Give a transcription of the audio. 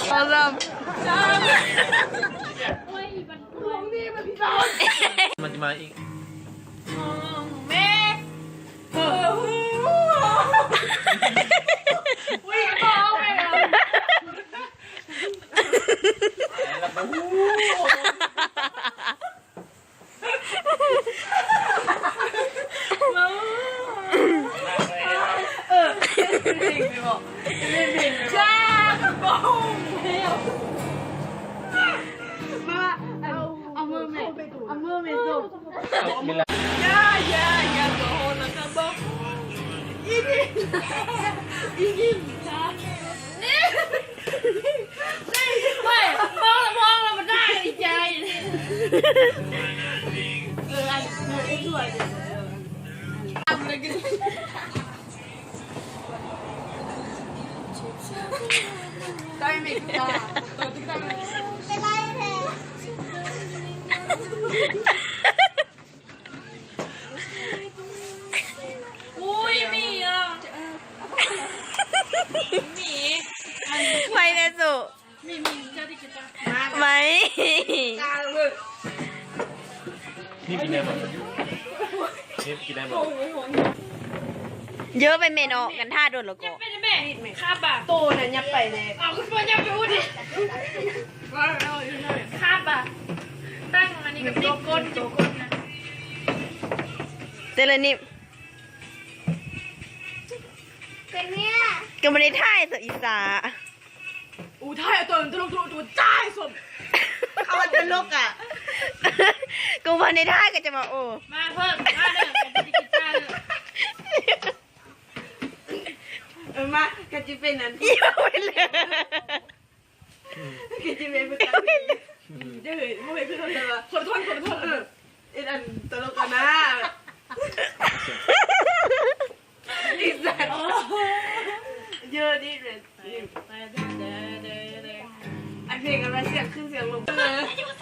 เอาเริ่มมันจะมาอีกแม่วิ่งต่อไปจ้าบ้องเอามือเมย์ส่งอย่าโดนนะครับบ้องอีนี่จ้านี่ไม่มองแล้วมันได้ดีใจอันนี้สวยทำเลยกันได้ไหมจ้าเป็นไรแท้อุ้ยมีอ่ะมีไม่เนสุมีเจ้าที่กินจ้าไม่ จ้าเลย นี่กินได้หมดนี่กินได้หมดเยอะไปเมนออกกันท่าโดนแล้วก็เป็นแม่ข้าบ่าโตเนี่ยยับไปเลยเอาคุณพ่อยับไปพูดดิว่าเราอยู่ไหนข้าบ่าตั้งอันนี้กับติ๊กก้นจุกก้นนะเจริญนี่เป็นเนี่ยก็ไม่ได้ท่ายสุดอีสาอู้ท่ายตัวตัวจ่ายสมเอามันเป็นลูกอ่ะกูพอในท่ายก็จะมาโอ้มาเพิ่มมาเลยเป็นดิจิตอลมากระจิเป็นนั้นเยอะไปเลยกระจิเป็นประจำเดี๋ยวเมื่อไหร่คือคนทนไอ้อันตลกกันนะดิสันเยอะดิเรสอันเพลงกันมาเสียงขึ้นเสียงลงเลย